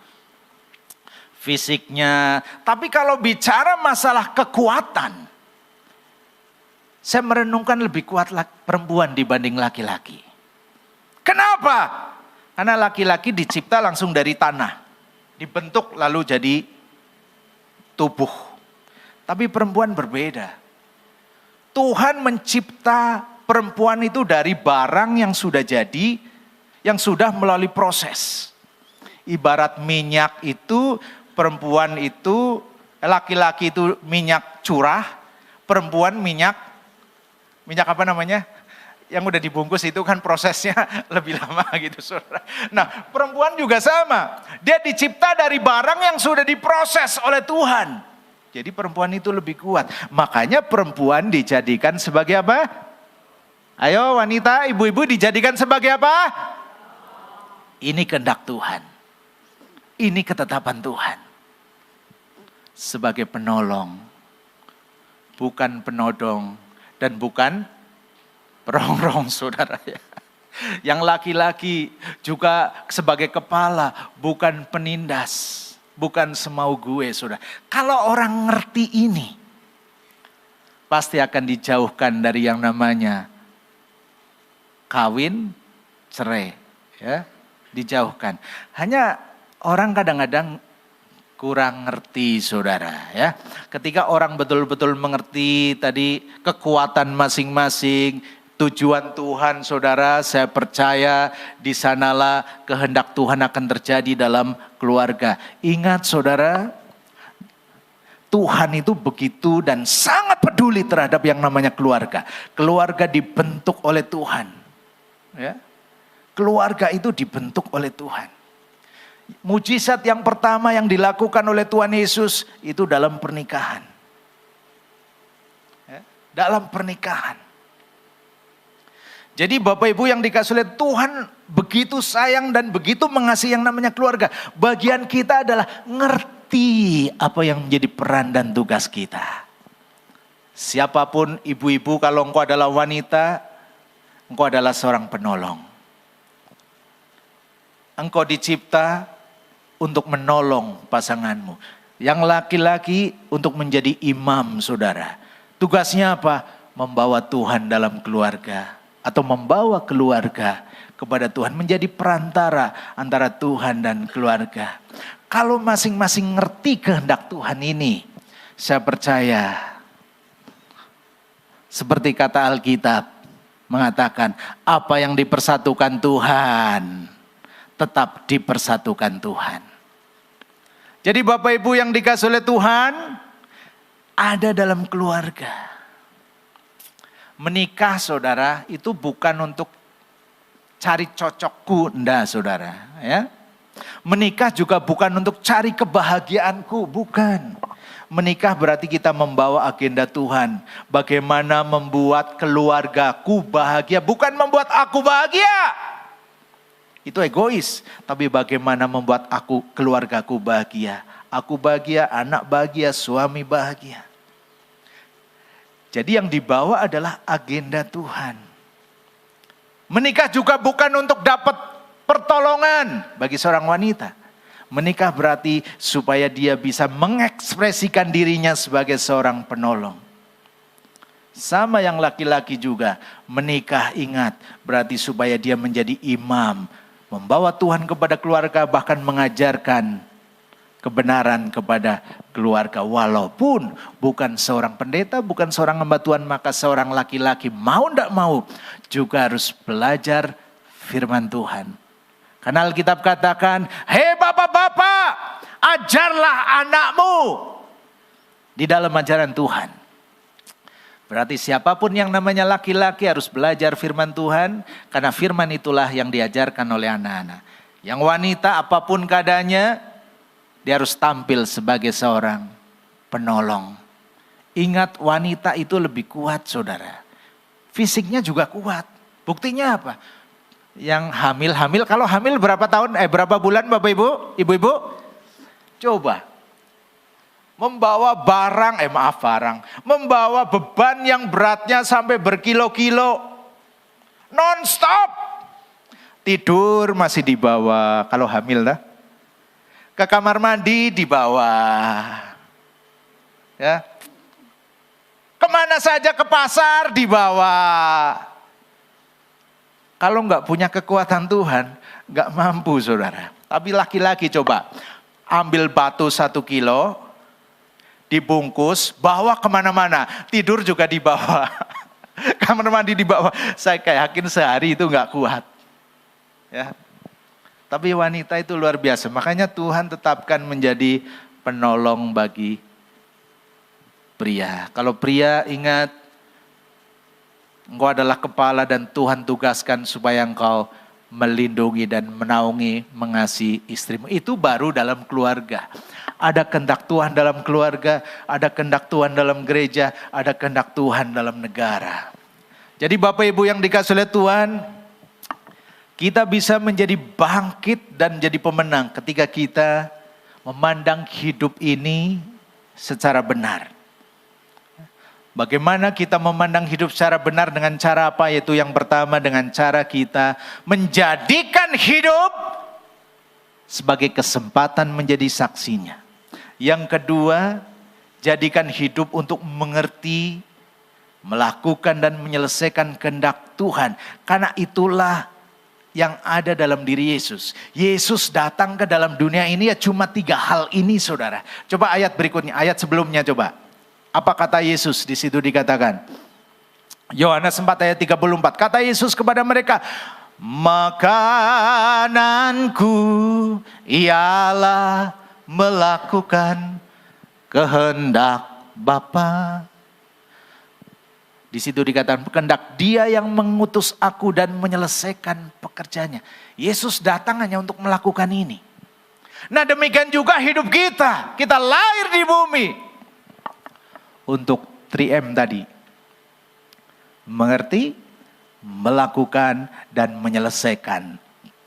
Fisiknya. Tapi kalau bicara masalah kekuatan, saya merenungkan lebih kuat perempuan dibanding laki-laki. Kenapa? Karena laki-laki dicipta langsung dari tanah. Dibentuk lalu jadi tubuh. Tapi perempuan berbeda. Tuhan mencipta perempuan itu dari barang yang sudah jadi, yang sudah melalui proses. Ibarat minyak itu, perempuan itu, laki-laki itu minyak curah, perempuan minyak apa namanya? Yang udah dibungkus itu kan prosesnya lebih lama gitu, saudara. Nah, perempuan juga sama. Dia dicipta dari barang yang sudah diproses oleh Tuhan. Jadi perempuan itu lebih kuat. Makanya perempuan dijadikan sebagai apa? Ayo wanita, ibu-ibu dijadikan sebagai apa? Ini kehendak Tuhan. Ini ketetapan Tuhan. Sebagai penolong. Bukan penodong. Dan bukan perongrong, saudara ya. Yang laki-laki juga sebagai kepala, bukan penindas, bukan semau gue, saudara. Kalau orang ngerti ini, pasti akan dijauhkan dari yang namanya kawin, cerai, ya, dijauhkan. Hanya orang kadang-kadang kurang ngerti, saudara, ya. Ketika orang betul-betul mengerti tadi kekuatan masing-masing, tujuan Tuhan, saudara, saya percaya di sanalah kehendak Tuhan akan terjadi dalam keluarga. Ingat, saudara, Tuhan itu begitu dan sangat peduli terhadap yang namanya keluarga. Keluarga dibentuk oleh Tuhan, ya. Keluarga itu dibentuk oleh Tuhan. Mujizat yang pertama yang dilakukan oleh Tuhan Yesus itu dalam pernikahan. Ya, dalam pernikahan. Jadi Bapak Ibu yang dikasihi oleh Tuhan begitu sayang dan begitu mengasihi yang namanya keluarga. Bagian kita adalah ngerti apa yang menjadi peran dan tugas kita. Siapapun ibu-ibu, kalau engkau adalah wanita, engkau adalah seorang penolong. Engkau dicipta untuk menolong pasanganmu. Yang laki-laki untuk menjadi imam, saudara. Tugasnya apa? Membawa Tuhan dalam keluarga. Atau membawa keluarga kepada Tuhan. Menjadi perantara antara Tuhan dan keluarga. Kalau masing-masing ngerti kehendak Tuhan ini, saya percaya seperti kata Alkitab mengatakan, apa yang dipersatukan Tuhan tetap dipersatukan Tuhan. Jadi Bapak Ibu yang dikasihi oleh Tuhan, ada dalam keluarga. Menikah, saudara, itu bukan untuk cari cocokku, enggak, saudara, ya. Menikah juga bukan untuk cari kebahagiaanku, bukan. Menikah berarti kita membawa agenda Tuhan. Bagaimana membuat keluargaku bahagia, bukan membuat aku bahagia. Itu egois, tapi bagaimana membuat keluargaku bahagia. Aku bahagia, anak bahagia, suami bahagia. Jadi yang dibawa adalah agenda Tuhan. Menikah juga bukan untuk dapat pertolongan bagi seorang wanita. Menikah berarti supaya dia bisa mengekspresikan dirinya sebagai seorang penolong. Sama yang laki-laki juga, menikah ingat berarti supaya dia menjadi imam, membawa Tuhan kepada keluarga, bahkan mengajarkan kebenaran kepada keluarga. Walaupun bukan seorang pendeta, bukan seorang hamba Tuhan, maka seorang laki-laki mau tidak mau juga harus belajar firman Tuhan. Karena Alkitab katakan, hei bapak-bapak, ajarlah anakmu di dalam ajaran Tuhan. Berarti siapapun yang namanya laki-laki harus belajar firman Tuhan, karena firman itulah yang diajarkan oleh anak-anak. Yang wanita apapun keadaannya, dia harus tampil sebagai seorang penolong. Ingat, wanita itu lebih kuat, saudara. Fisiknya juga kuat. Buktinya apa? Yang hamil, kalau hamil berapa tahun, berapa bulan Bapak Ibu, Ibu-ibu? Coba. Membawa membawa beban yang beratnya sampai berkilo-kilo. Non-stop. Tidur masih dibawa, kalau hamil dah. Ke kamar mandi dibawa. Ya. Kemana saja, ke pasar dibawa. Kalau enggak punya kekuatan Tuhan, enggak mampu saudara. Tapi laki-laki coba, ambil batu 1 kilo, dibungkus, bawa kemana-mana. Tidur juga dibawa. Kamar mandi dibawa. Saya yakin sehari itu enggak kuat. Ya. Tapi wanita itu luar biasa. Makanya Tuhan tetapkan menjadi penolong bagi pria. Kalau pria ingat, engkau adalah kepala dan Tuhan tugaskan supaya engkau melindungi dan menaungi, mengasihi istrimu. Itu baru dalam keluarga. Ada kehendak Tuhan dalam keluarga, ada kehendak Tuhan dalam gereja, ada kehendak Tuhan dalam negara. Jadi Bapak Ibu yang dikasihi oleh Tuhan, kita bisa menjadi bangkit dan jadi pemenang ketika kita memandang hidup ini secara benar. Bagaimana kita memandang hidup secara benar, dengan cara apa? Yaitu yang pertama dengan cara kita menjadikan hidup sebagai kesempatan menjadi saksinya. Yang kedua, jadikan hidup untuk mengerti, melakukan dan menyelesaikan kehendak Tuhan. Karena itulah yang ada dalam diri Yesus. Yesus datang ke dalam dunia ini ya cuma 3 hal ini saudara. Coba ayat berikutnya, ayat sebelumnya coba. Apa kata Yesus di situ dikatakan? Yohanes 4 ayat 34. Kata Yesus kepada mereka, makananku ialah melakukan kehendak Bapa. Di situ dikatakan kehendak Dia yang mengutus aku dan menyelesaikan pekerjaannya. Yesus datang hanya untuk melakukan ini. Nah demikian juga hidup kita. Kita lahir di bumi untuk 3M tadi. Mengerti, melakukan, dan menyelesaikan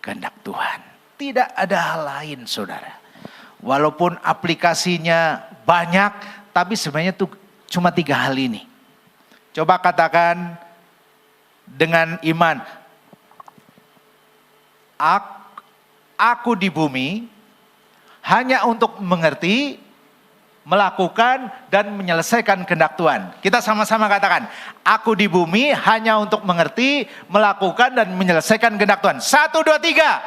kehendak Tuhan. Tidak ada hal lain saudara. Walaupun aplikasinya banyak, tapi sebenarnya itu cuma 3 hal ini. Coba katakan dengan iman. Aku di bumi hanya untuk mengerti, melakukan dan menyelesaikan kehendak Tuhan. Kita sama-sama katakan, aku di bumi hanya untuk mengerti, melakukan dan menyelesaikan kehendak Tuhan. 1, 2, 3.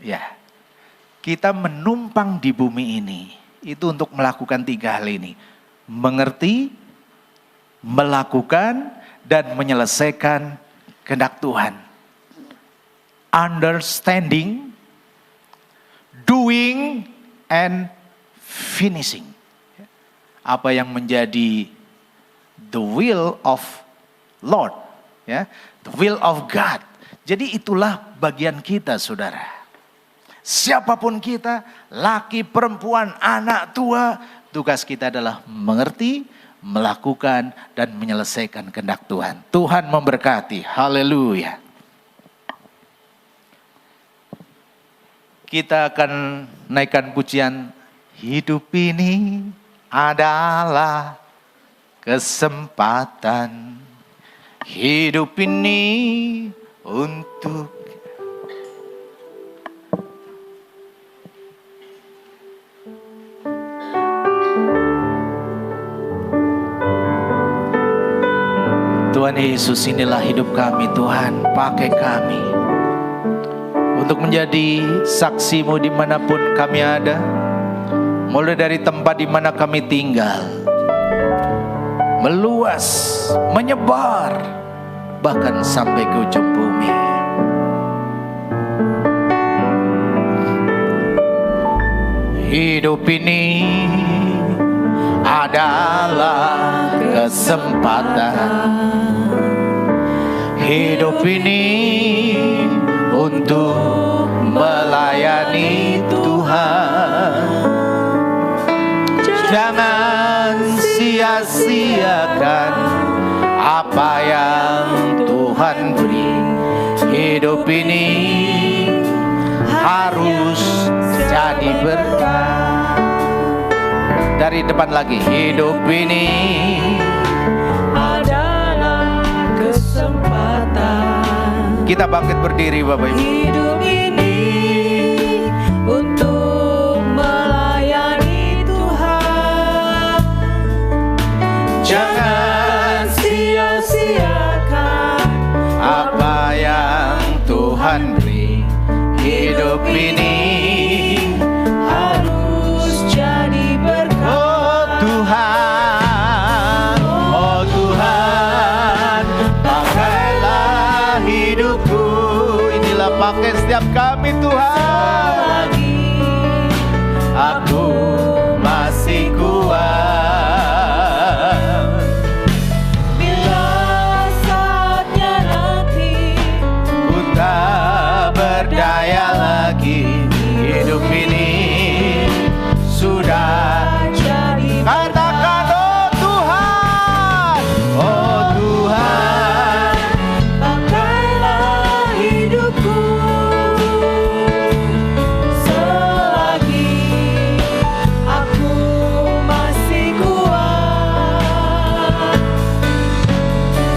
Ya, kita menumpang di bumi ini itu untuk melakukan 3 hal ini. Mengerti, melakukan dan menyelesaikan kehendak Tuhan. Understanding, doing, and finishing. Apa yang menjadi the will of Lord, ya, the will of God. Jadi itulah bagian kita, saudara. Siapapun kita, laki, perempuan, anak, tua, tugas kita adalah mengerti, melakukan, dan menyelesaikan kehendak Tuhan. Tuhan memberkati. Haleluya. kita akan naikkan pujian. Hidup ini adalah kesempatan. Hidup ini untuk Tuhan Yesus, inilah hidup kami Tuhan. Pakai kami untuk menjadi saksi-Mu dimanapun kami ada. Mulai dari tempat di mana kami tinggal, meluas, menyebar, bahkan sampai ke ujung bumi. Hidup ini adalah kesempatan. Hidup ini untuk melayani Tuhan. Jangan sia-siakan apa yang Tuhan beri. Hidup ini harus jadi berkah. Dari depan lagi, hidup ini adalah kesempatan. Kita bangkit berdiri Bapak Ibu. Hidup ini untuk melayani Tuhan. Jangan sia-siakan Apa yang Tuhan beri. Hidup ini harus jadi berkah. Oh Tuhan, oh Tuhan, pakailah hidupku. Inilah pakai setiap kami Tuhan. Selagi Aku masih kuat. bila saatnya nanti Ku tak berdaya lagi. Hidup ini sudah jadi katakan oh Tuhan, oh Tuhan, pakailah hidupku selagi aku masih kuat.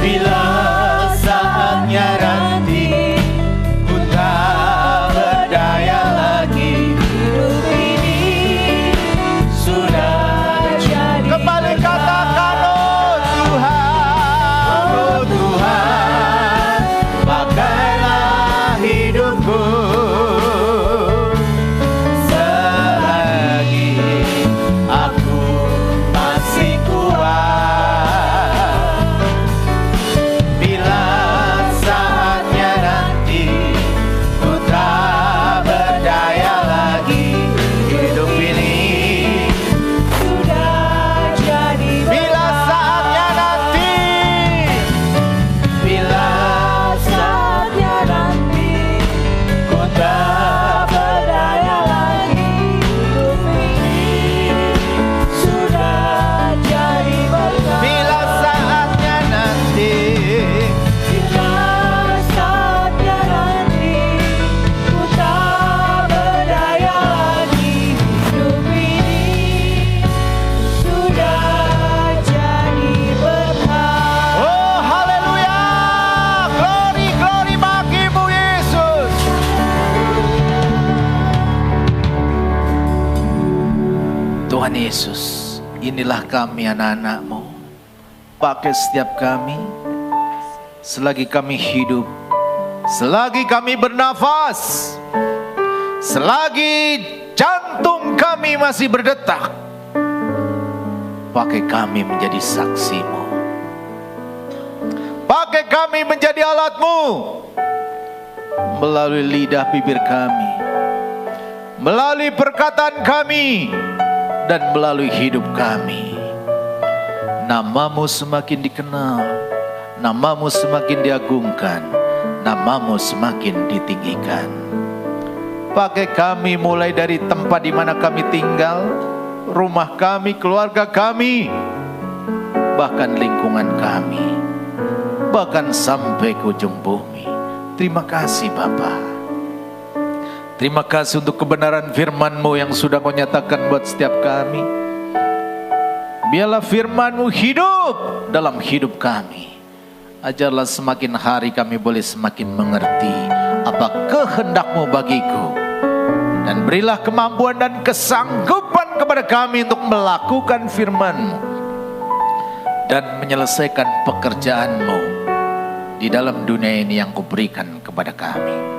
bila saatnya nanti ku tak berdaya lagi. Hidup ini sudah jadi Kembali katakan oh Tuhan, oh Tuhan, pakailah hidupku selagi aku masih kuat. Bila saatnya nanti ku tak berdaya lagi. Hidup ini sudah jadi bila saatnya nanti, bila saatnya nanti ku tak berdaya lagi. Hidup ini sudah jadi berkah. bila saatnya nanti, Bila saatnya nanti ku tak berdaya lagi. Hidup ini sudah jadi berkah. oh haleluya, glory glory bagimu Yesus. Tuhan Yesus, inilah kami anak-anak-Mu. Pakai setiap kami, selagi kami hidup, selagi kami bernafas, selagi jantung kami masih berdetak. Pakai kami menjadi saksi-Mu. Pakai kami menjadi alat-Mu. Melalui lidah bibir kami, melalui perkataan kami, dan melalui hidup kami. Nama-Mu semakin dikenal, Nama-Mu semakin diagungkan, Nama-Mu semakin ditinggikan. Pakai kami mulai dari tempat di mana kami tinggal, rumah kami, keluarga kami, bahkan lingkungan kami, bahkan sampai ke ujung bumi. Terima kasih Bapa. Terima kasih untuk kebenaran firman-Mu yang sudah Kau nyatakan buat setiap kami. Biarlah firman-Mu hidup dalam hidup kami. Ajarlah semakin hari kami boleh semakin mengerti apa kehendak-Mu bagiku. Dan berilah kemampuan dan kesanggupan kepada kami untuk melakukan firman-Mu dan menyelesaikan pekerjaan-Mu di dalam dunia ini yang Kau berikan kepada kami.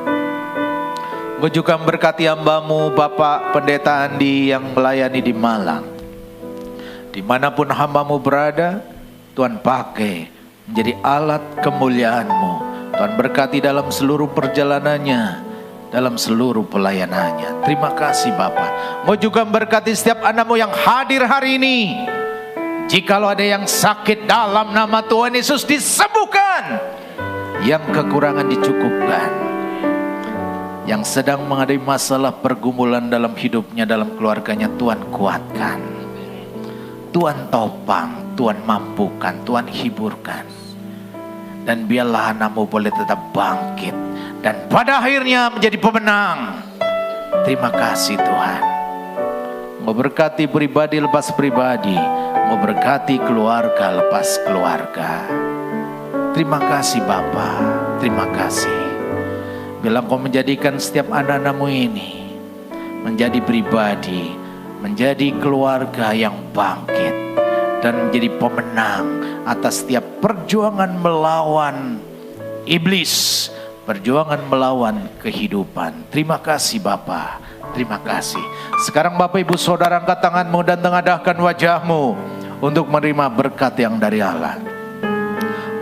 Kau juga memberkati hamba-Mu Bapak Pendeta Andi yang melayani di Malang. Dimanapun hamba-Mu berada, Tuhan pakai menjadi alat kemuliaan-Mu. Tuhan berkati dalam seluruh perjalanannya, dalam seluruh pelayanannya. Terima kasih Bapa. Mau juga memberkati setiap anak-Mu yang hadir hari ini. Jikalau ada yang sakit, dalam nama Tuhan Yesus disembuhkan. Yang kekurangan dicukupkan. Yang sedang menghadapi masalah pergumulan dalam hidupnya, dalam keluarganya, Tuhan kuatkan. Tuhan topang, Tuhan mampukan, Tuhan hiburkan. Dan biarlah anak-Mu boleh tetap bangkit. Dan pada akhirnya menjadi pemenang. Terima kasih Tuhan. Mau berkati pribadi lepas pribadi. Mau berkati keluarga lepas keluarga. Terima kasih Bapa. Terima kasih. Bilang Kau menjadikan setiap anak-anak-Mu ini menjadi pribadi, menjadi keluarga yang bangkit dan menjadi pemenang atas setiap perjuangan melawan iblis, perjuangan melawan kehidupan. Terima kasih Bapa, terima kasih. Sekarang Bapak Ibu Saudara angkat tangan-Mu dan tengadahkan wajah-Mu untuk menerima berkat yang dari Allah.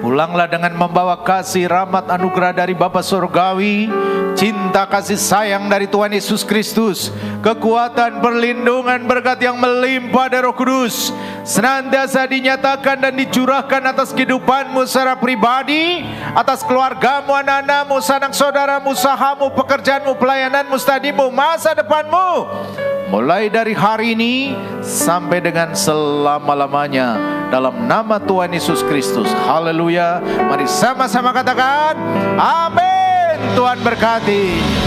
Pulanglah dengan membawa kasih, rahmat, anugerah dari Bapa Surgawi, cinta kasih sayang dari Tuhan Yesus Kristus, kekuatan, perlindungan, berkat yang melimpah dari Roh Kudus, senantiasa dinyatakan dan dicurahkan atas kehidupan-Mu secara pribadi, atas keluarga-Mu, anak-anak-Mu, sanak saudara-Mu, usaha-Mu, pekerjaan-Mu, pelayanan-Mu, studi-Mu, masa depan-Mu. Mulai dari hari ini sampai dengan selama-lamanya, dalam nama Tuhan Yesus Kristus. Haleluya. Mari sama-sama katakan amin. Tuhan berkati.